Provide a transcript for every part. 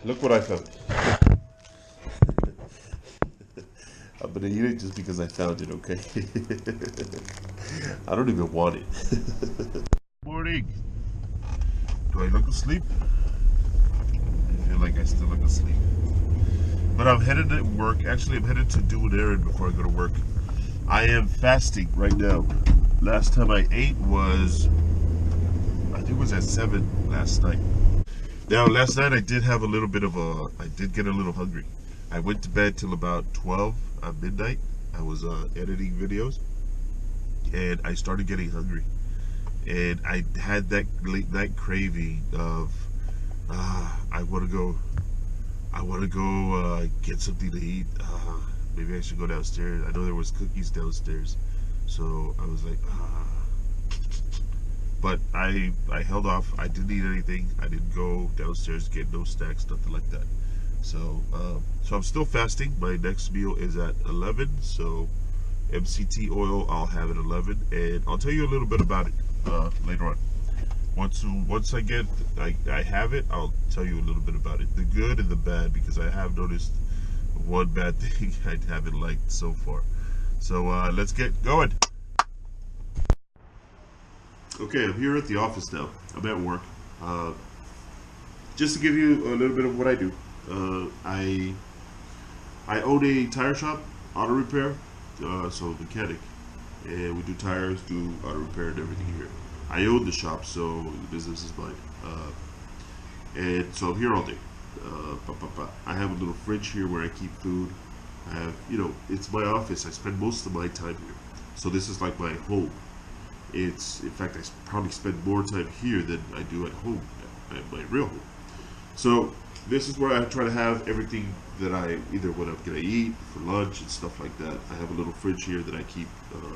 Look what I found. I'm gonna eat it just because I found it, okay? I don't even want it. Morning. Do I look asleep? I feel like I still look asleep. But I'm headed to work. Actually, I'm headed to do an errand before I go to work. I am fasting right now. Last time I ate was, I think it was at 7 last night. Now, last night I did have a little bit of I did get a little hungry. I went to bed till about 12 at midnight. I was editing videos, and I started getting hungry. And I had that late night craving of, I want to go get something to eat. Maybe I should go downstairs. I know there was cookies downstairs, so I was like, But I held off. I didn't eat anything. I didn't go downstairs to get no snacks, nothing like that. So I'm still fasting. My next meal is at 11. So MCT oil, I'll have at 11, and I'll tell you a little bit about it later on. Once I have it, I'll tell you a little bit about it, the good and the bad, because I have noticed one bad thing I haven't liked so far. So let's get going. Okay, I'm here at the office now. I'm at work. Just to give you a little bit of what I do, I own a tire shop, auto repair, so mechanic, and we do tires, do auto repair and everything here. I own the shop, so the business is mine, and so I'm here all day. I have a little fridge here where I keep food. I have, it's my office. I spend most of my time here, so this is like my home. In fact, I probably spend more time here than I do at home, at my real home. So this is where I try to have everything that I, either what I'm gonna eat for lunch and stuff like that. I have a little fridge here that I keep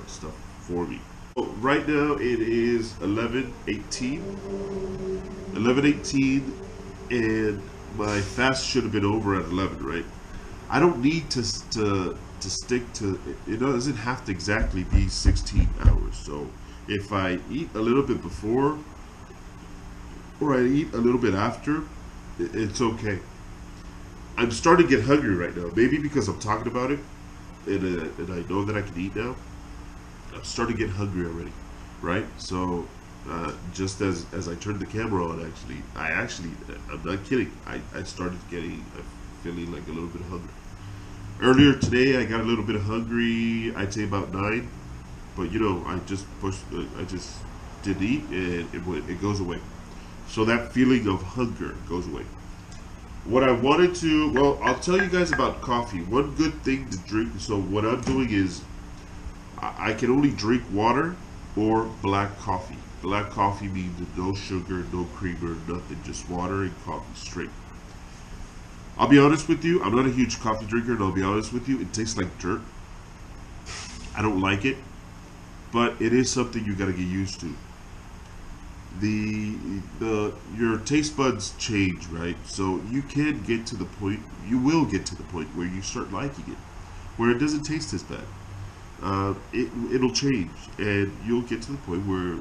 stuff for me. So right now it is 11:18, and my fast should have been over at 11, right? I don't need to stick to it. Doesn't have to exactly be 16 hours. So if I eat a little bit before or I eat a little bit after, it's okay. I'm starting to get hungry right now. Maybe because I'm talking about it and I know that I can eat now. I'm starting to get hungry already, right? So just as I turned the camera on, I'm not kidding. I started feeling like a little bit hungry. Earlier today, I got a little bit hungry. I'd say about 9. But I just didn't eat, and it goes away. So that feeling of hunger goes away. What I wanted to, well, I'll tell you guys about coffee. One good thing to drink. So what I'm doing is, I can only drink water or black coffee. Black coffee means no sugar, no creamer, nothing, just water and coffee straight. I'll be honest with you, I'm not a huge coffee drinker, and I'll be honest with you, it tastes like dirt. I don't like it. But it is something you got to get used to. Your taste buds change, right? So you can get to the point, you will get to the point where you start liking it, where it doesn't taste as bad. It'll change, and you'll get to the point where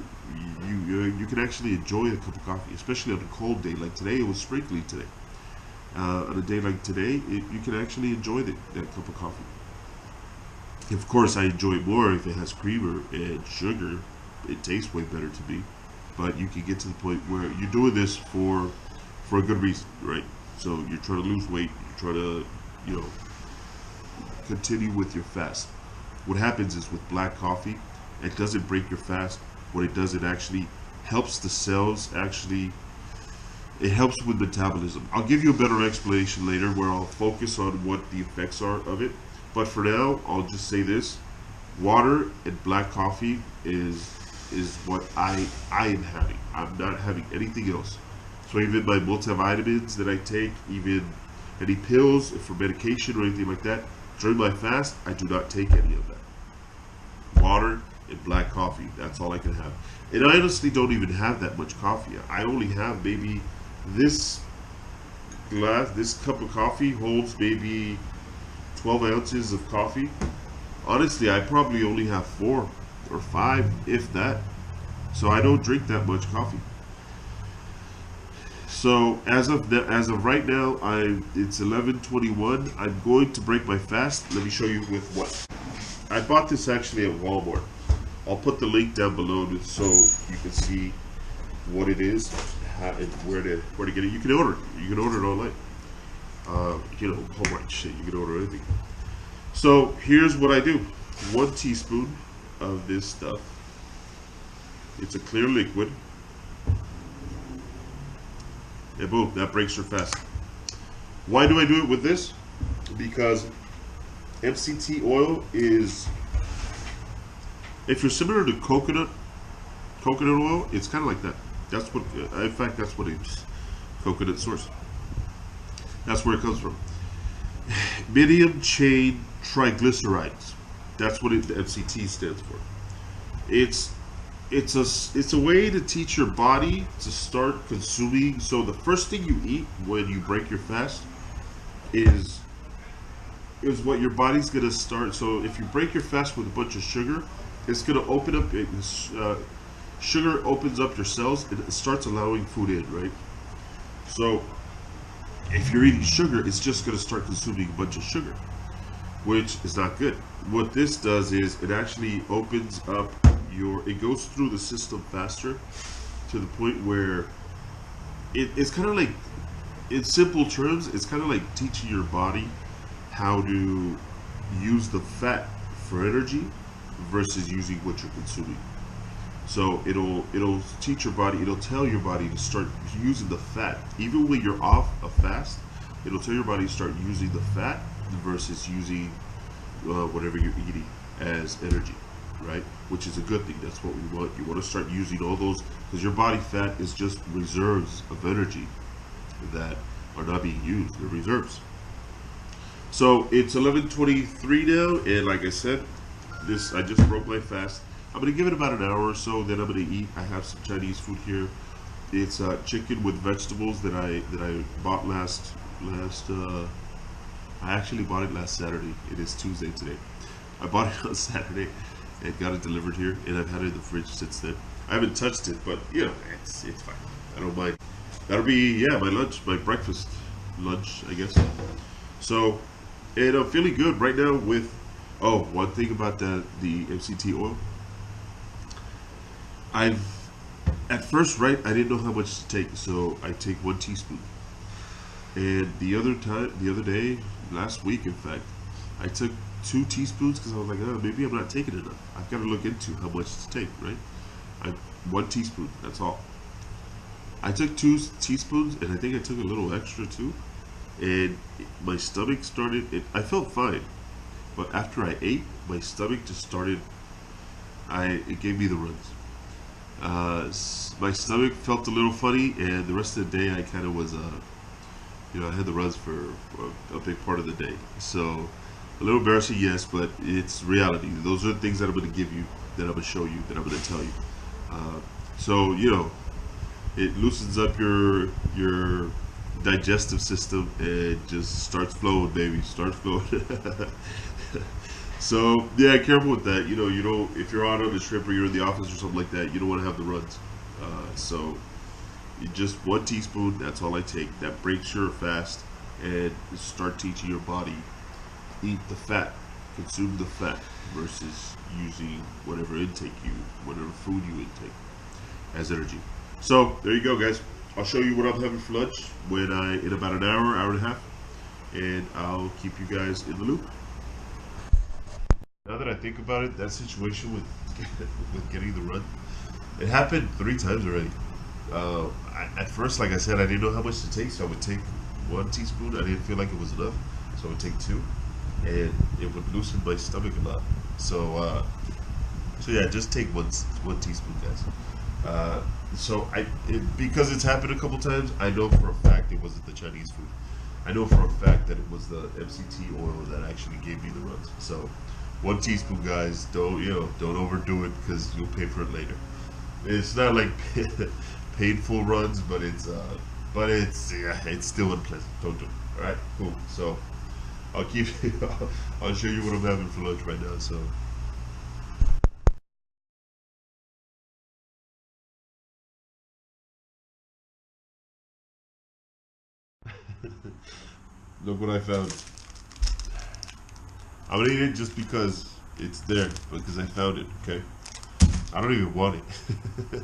you can actually enjoy a cup of coffee, especially on a cold day like today. It was sprinkly today. On a day like today, you can actually enjoy that cup of coffee. Of course, I enjoy it more if it has creamer and sugar. It tastes way better to me. But you can get to the point where you're doing this for a good reason, right? So you're trying to lose weight. You're trying to, continue with your fast. What happens is with black coffee, it doesn't break your fast. What it does, it actually helps the cells. It helps with metabolism. I'll give you a better explanation later, where I'll focus on what the effects are of it. But for now, I'll just say this: water and black coffee is what I am having. I'm not having anything else. So even my multivitamins that I take, even any pills for medication or anything like that, during my fast, I do not take any of that. Water and black coffee, that's all I can have. And I honestly don't even have that much coffee. I only have maybe this cup of coffee holds maybe 12 ounces of coffee. Honestly, I probably only have 4 or 5, if that. So I don't drink that much coffee. So as of right now, it's 11:21. I'm going to break my fast. Let me show you with what. I bought this actually at Walmart. I'll put the link down below so you can see what it is, how, and where to get it. You can order it. You can order it online. Walmart shit. You can order anything. So here's what I do: 1 teaspoon of this stuff. It's a clear liquid. And boom, that breaks your fast. Why do I do it with this? Because MCT oil is, if you're similar to coconut oil, it's kind of like that. That's what, in fact, that's what it's, coconut source. That's where it comes from. Medium chain triglycerides. That's what the MCT stands for. It's a way to teach your body to start consuming. So the first thing you eat when you break your fast is what your body's gonna start. So if you break your fast with a bunch of sugar, it's gonna open up. Sugar opens up your cells and it starts allowing food in, right? So if you're eating sugar, it's just gonna start consuming a bunch of sugar, which is not good. What this does is it actually opens up it goes through the system faster to the point where it's kind of like, in simple terms, it's kind of like teaching your body how to use the fat for energy versus using what you're consuming. So it'll teach your body, it'll tell your body to start using the fat. Even when you're off a fast, it'll tell your body to start using the fat versus using whatever you're eating as energy, right? Which is a good thing. That's what we want. You want to start using all those, because your body fat is just reserves of energy that are not being used. They're reserves. So it's 11:23 now, and like I said, I just broke my fast. I'm gonna give it about an hour or so. Then I'm gonna eat. I have some Chinese food here. It's chicken with vegetables that I bought last. I actually bought it last Saturday. It is Tuesday today. I bought it on Saturday and got it delivered here, and I've had it in the fridge since then. I haven't touched it, but it's fine. I don't mind. That'll be my lunch, my breakfast lunch, I guess. So, and I'm feeling good right now with. Oh, one thing about the MCT oil. At first, right, I didn't know how much to take, so I take 1 teaspoon. And the other day, last week, in fact, I took 2 teaspoons because I was like, oh, maybe I'm not taking enough. I've got to look into how much to take, right? 1 teaspoon, that's all. I took 2 teaspoons, and I think I took a little extra too. And my stomach started. I felt fine, but after I ate, my stomach just started. It gave me the runs. My stomach felt a little funny, and the rest of the day I kind of was, I had the runs for a big part of the day. So a little embarrassing, yes, but it's reality. Those are the things that I'm going to give you, that I'm going to show you, that I'm going to tell you. So it loosens up your digestive system and just starts flowing, baby. Starts flowing. So yeah, careful with that. You don't, if you're out on a trip or you're in the office or something like that, you don't want to have the runs. So just 1 teaspoon. That's all I take. That breaks your fast, and start teaching your body, eat the fat, consume the fat versus using whatever food you intake as energy. So there you go, guys. I'll show you what I'm having for lunch in about an hour and a half, and I'll keep you guys in the loop. Now that I think about it, that situation with getting the run, it happened 3 times already. At first, like I said, I didn't know how much to take, so I would take 1 teaspoon. I didn't feel like it was enough, so I would take 2, and it would loosen my stomach a lot. So yeah, just take one teaspoon, guys. Because it's happened a couple times, I know for a fact it wasn't the Chinese food. I know for a fact that it was the MCT oil that actually gave me the runs. So 1 teaspoon, guys. Don't overdo it, because you'll pay for it later. It's not like painful runs, but it's still unpleasant. Don't do it. All right, cool. So I'll show you what I'm having for lunch right now. So. Look what I found. I'm gonna eat it just because it's there, because I found it, okay? I don't even want it.